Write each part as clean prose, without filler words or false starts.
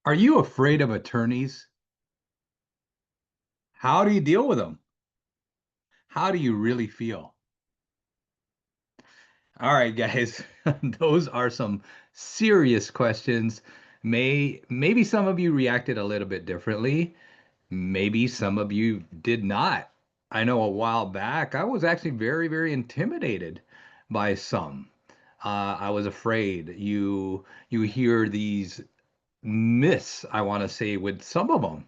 Are you afraid of attorneys? How do you deal with them? How do you really feel? All right, guys, those are some serious questions. Maybe some of you reacted a little bit differently. Maybe some of you did not. I know a while back I was actually very intimidated by some. I was afraid. You hear these myths, I want to say, with some of them.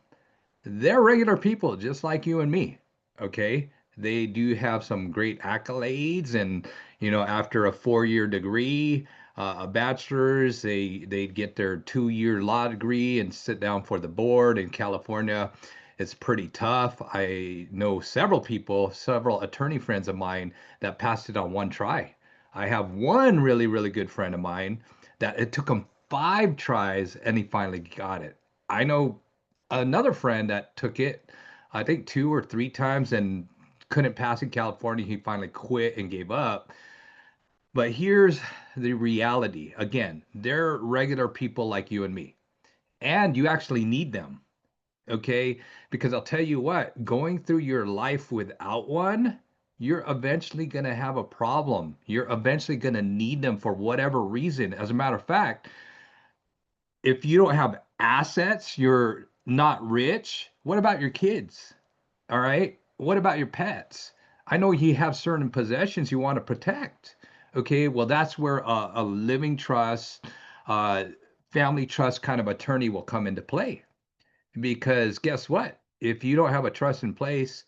They're regular people just like you and me. Okay. They do have some great accolades, and after a 4-year degree, a bachelor's, they get their 2-year law degree and sit down for the board in California. It's pretty tough. I know several people, several attorney friends of mine that passed it on one try. I have one really good friend of mine that it took him 5 tries and he finally got it. I know another friend that took it, I think 2 or 3 times and couldn't pass in California. He finally quit and gave up. But here's the reality. Again, they're regular people like you and me, and you actually need them. Okay. Because I'll tell you what, going through your life without one, you're eventually going to have a problem. You're eventually going to need them for whatever reason. As a matter of fact, if you don't have assets, you're not rich. What about your kids? All right. What about your pets? I know you have certain possessions you want to protect. Okay. Well, that's where a living trust, uh, family trust kind of attorney will come into play. Because guess what? If you don't have a trust in place,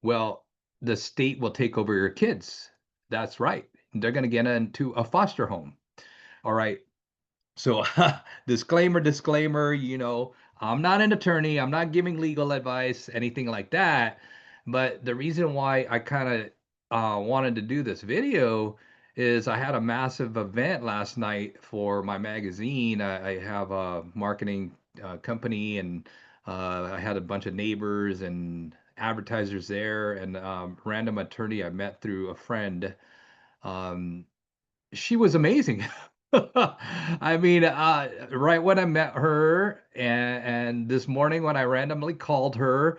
well, the state will take over your kids. That's right. They're going to get into a foster home. All right. So, disclaimer, I'm not an attorney. I'm not giving legal advice, anything like that. But the reason why I kind of wanted to do this video is I had a massive event last night for my magazine. I have a marketing company, and I had a bunch of neighbors and advertisers there, and random attorney I met through a friend. Um, she was amazing. I mean, right when I met her, and this morning when I randomly called her,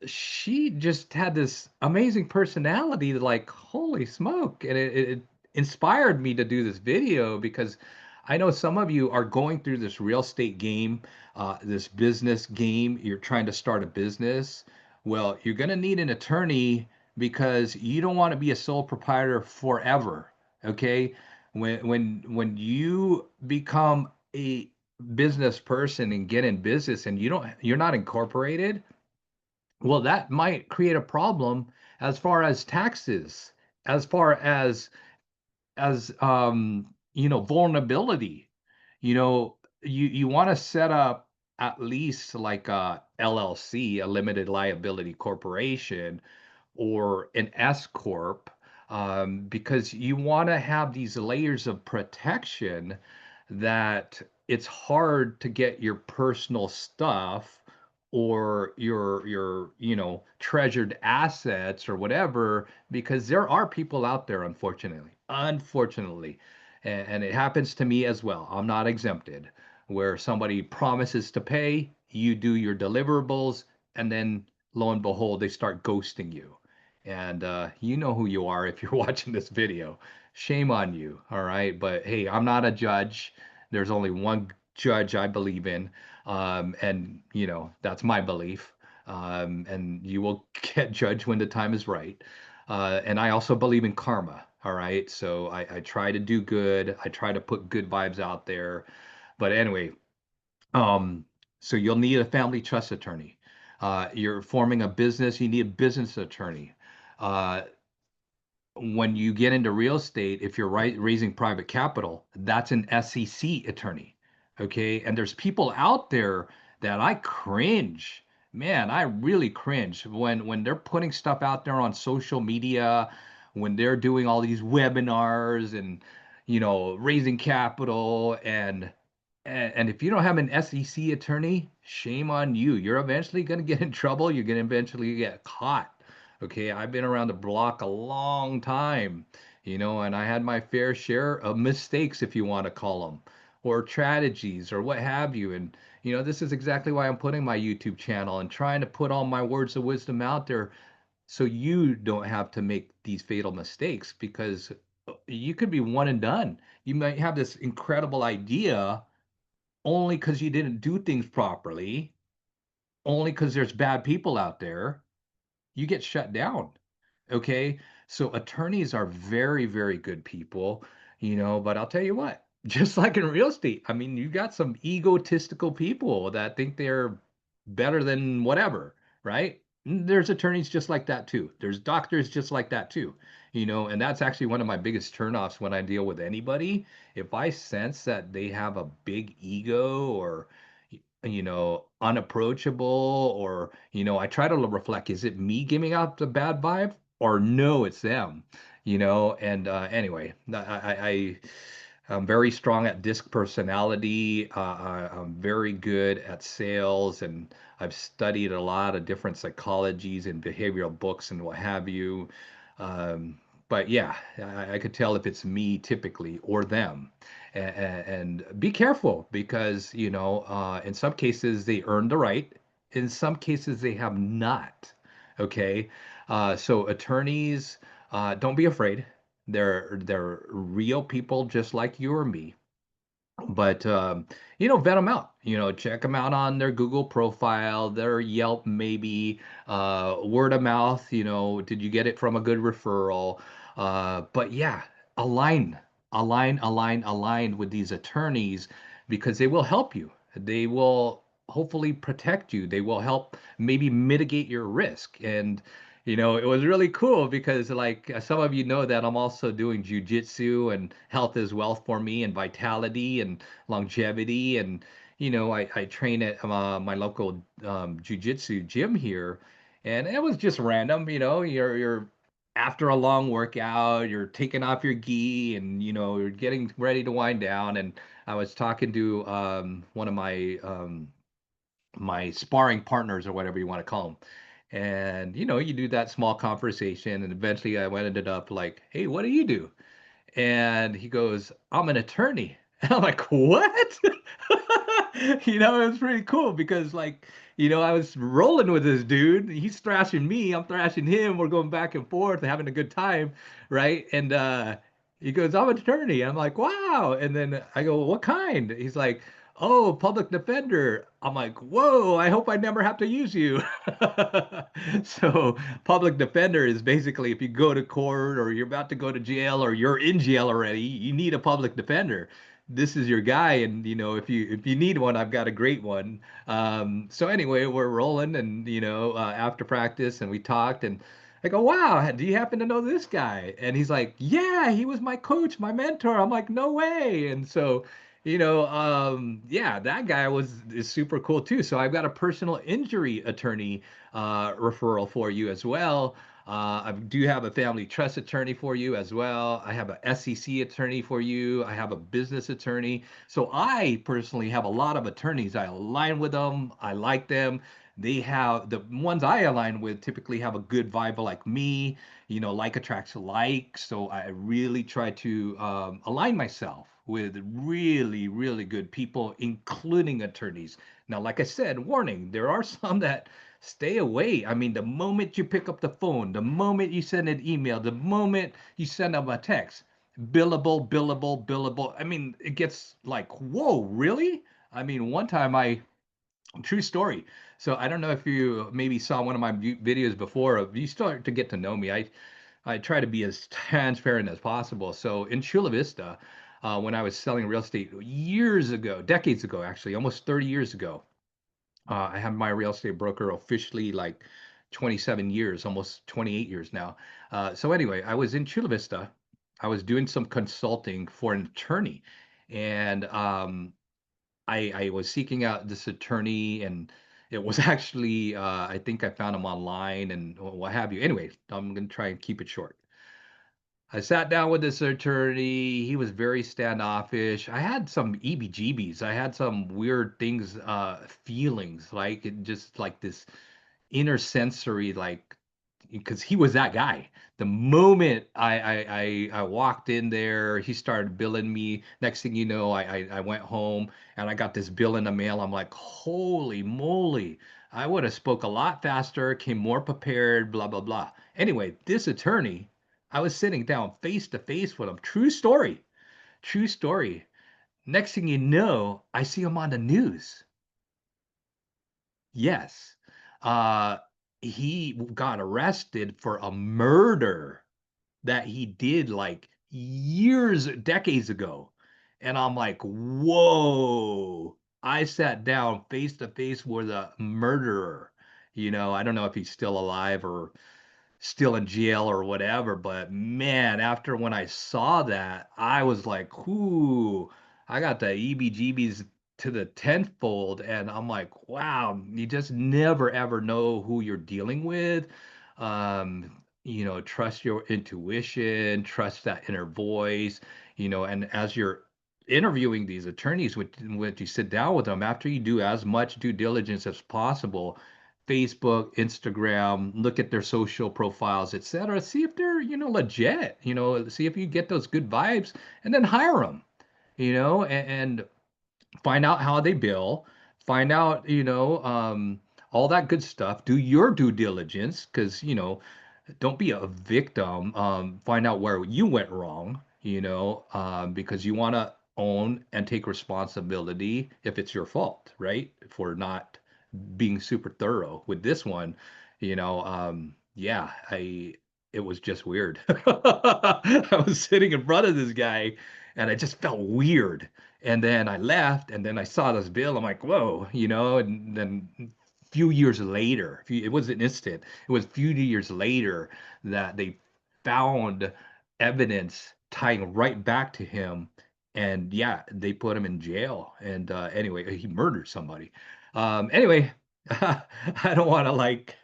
she just had this amazing personality, like, holy smoke. And it inspired me to do this video because I know some of you are going through this real estate game, this business game. You're trying to start a business. Well, you're going to need an attorney because you don't want to be a sole proprietor forever. Okay. When you become a business person and get in business and you're not incorporated, well, that might create a problem as far as taxes, as far as vulnerability. You want to set up at least like a LLC, a limited liability corporation, or an S corp, because you want to have these layers of protection that it's hard to get your personal stuff or your treasured assets or whatever, because there are people out there, unfortunately, and it happens to me as well. I'm not exempted, where somebody promises to pay, you do your deliverables, and then lo and behold, they start ghosting you. And you know who you are if you're watching this video. Shame on you, all right? But hey, I'm not a judge. There's only one judge I believe in, and that's my belief. And you will get judged when the time is right. And I also believe in karma. All right, so I try to do good. I try to put good vibes out there. But anyway, um, so you'll need a family trust attorney. You're forming a business, you need a business attorney. Uh, when you get into real estate, if you're raising private capital, that's an SEC attorney. Okay. And there's people out there that I cringe. Man, I really cringe when they're putting stuff out there on social media, when they're doing all these webinars and raising capital and if you don't have an SEC attorney, shame on you. You're eventually going to get in trouble. You're going to eventually get caught. Okay, I've been around the block a long time, and I had my fair share of mistakes, if you want to call them. or strategies or what have you. And this is exactly why I'm putting my YouTube channel and trying to put all my words of wisdom out there so you don't have to make these fatal mistakes, because you could be one and done. You might have this incredible idea only because you didn't do things properly, only because there's bad people out there. You get shut down. Okay. So attorneys are very, very good people, but I'll tell you what, just like in real estate, I mean, you got some egotistical people that think they're better than whatever, right? There's attorneys just like that too. There's doctors just like that too, and that's actually one of my biggest turnoffs when I deal with anybody. If I sense that they have a big ego, or unapproachable, or I try to reflect, is it me giving out the bad vibe, or no, it's them, and anyway, I'm very strong at disc personality. I'm very good at sales, and I've studied a lot of different psychologies and behavioral books and what have you. Um, but yeah, I could tell if it's me typically or them. And be careful, because, in some cases they earn the right, in some cases they have not. Okay. So attorneys, don't be afraid. They're real people just like you or me. But vet them out. Check them out on their Google profile, their Yelp, maybe, word of mouth. Did you get it from a good referral? But yeah, align, align with these attorneys, because they will help you. They will hopefully protect you. They will help maybe mitigate your risk. And it was really cool because, like, some of you know that I'm also doing jujitsu, and health is wealth for me, and vitality and longevity. And, I train at my local jujitsu gym here. And it was just random. You're after a long workout, you're taking off your gi, and, you're getting ready to wind down. And I was talking to one of my sparring partners, or whatever you want to call them. And you do that small conversation, and eventually I ended up like, "Hey, what do you do?" And he goes, "I'm an attorney." And I'm like, "What?" It was pretty cool because, like, I was rolling with this dude. He's thrashing me, I'm thrashing him. We're going back and forth, having a good time, right? And he goes, "I'm an attorney." I'm like, "Wow." And then I go, "What kind?" He's like, "Oh, public defender." I'm like, "Whoa, I hope I never have to use you." So, public defender is basically if you go to court, or you're about to go to jail, or you're in jail already, you need a public defender. This is your guy. And if you need one, I've got a great one. So anyway, we're rolling, and after practice, and we talked, and I go, "Wow, do you happen to know this guy?" And he's like, "Yeah, he was my coach, my mentor." I'm like, "No way." And so, yeah, that guy is super cool too. So I've got a personal injury attorney referral for you as well. I do have a family trust attorney for you as well. I have a SEC attorney for you. I have a business attorney. So I personally have a lot of attorneys. I align with them. I like them. They have the ones I align with typically have a good vibe like me. Like attracts like. So I really try to align myself with really, really good people, including attorneys. Now, like I said, warning, there are some that stay away. I mean, the moment you pick up the phone, the moment you send an email, the moment you send them a text, billable, billable, billable. I mean, it gets like, whoa, really? I mean, one time true story. So I don't know if you maybe saw one of my videos before. You start to get to know me. I try to be as transparent as possible. So in Chula Vista, when I was selling real estate years ago, decades ago, actually, almost 30 years ago, I had my real estate broker officially like 27 years, almost 28 years now. So anyway, I was in Chula Vista. I was doing some consulting for an attorney, and I was seeking out this attorney, and it was actually I think I found him online and what have you. Anyway, I'm gonna try and keep it short. I sat down with this attorney. He was very standoffish. I had some EBGBs. I had some weird things, feelings, like just like this inner sensory, like, because he was that guy. The moment I walked in there, he started billing me. Next thing you know, I went home and I got this bill in the mail. I'm like, holy moly. I would have spoke a lot faster, came more prepared, blah, blah, blah. Anyway, this attorney, I was sitting down face to face with him. True story. True story. Next thing you know, I see him on the news. Yes. Uh, he got arrested for a murder that he did like years, decades ago. And I'm like, whoa. I sat down face to face with a murderer. I don't know if he's still alive or still in jail or whatever. But man, after when I saw that, I was like, "Ooh, I got the EBGBs to the tenfold." And I'm like, wow, you just never ever know who you're dealing with. Trust your intuition, trust that inner voice, and as you're interviewing these attorneys, when you sit down with them, after you do as much due diligence as possible, Facebook, Instagram, look at their social profiles, etc. See if they're, legit, see if you get those good vibes and then hire them, and find out how they bill, find out, all that good stuff. Do your due diligence because, don't be a victim. Find out where you went wrong, because you want to own and take responsibility if it's your fault, right? For not being super thorough with this one, yeah, it was just weird. I was sitting in front of this guy and I just felt weird. And then I left and then I saw this bill. I'm like, whoa, and then few years later, it wasn't instant. It was a few years later that they found evidence tying right back to him. And yeah, they put him in jail. And anyway, he murdered somebody. Anyway, I don't want to like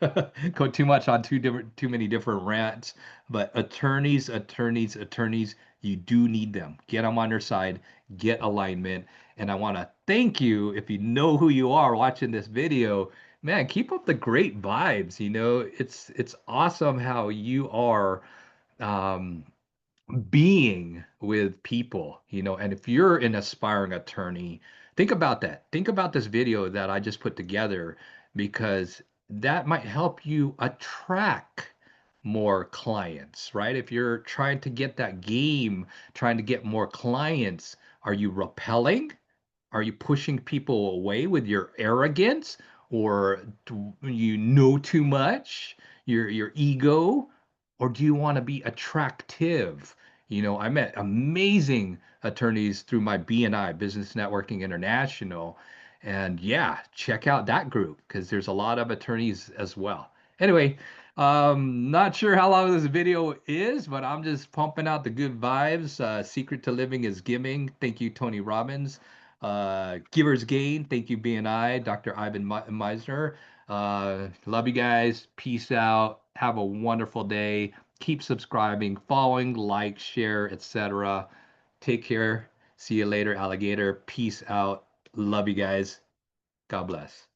go too much on too many different rants, but attorneys, you do need them. Get them on your side, get alignment. And I want to thank you if you know who you are watching this video. Man, keep up the great vibes. It's awesome how you are um, being with people, and if you're an aspiring attorney, think about that. Think about this video that I just put together because that might help you attract more clients, right? If you're trying to get that game, trying to get more clients, are you repelling? Are you pushing people away with your arrogance, or do you know too much, your ego, or do you want to be attractive? I met amazing attorneys through my BNI, Business Networking International, and yeah, check out that group because there's a lot of attorneys as well. Anyway, not sure how long this video is, but I'm just pumping out the good vibes. Secret to living is giving. Thank you, Tony Robbins. Giver's Gain. Thank you, BNI, Dr. Ivan Meisner. Love you guys. Peace out. Have a wonderful day. Keep subscribing, following, like, share, etc. Take care. See you later, alligator. Peace out. Love you guys. God bless.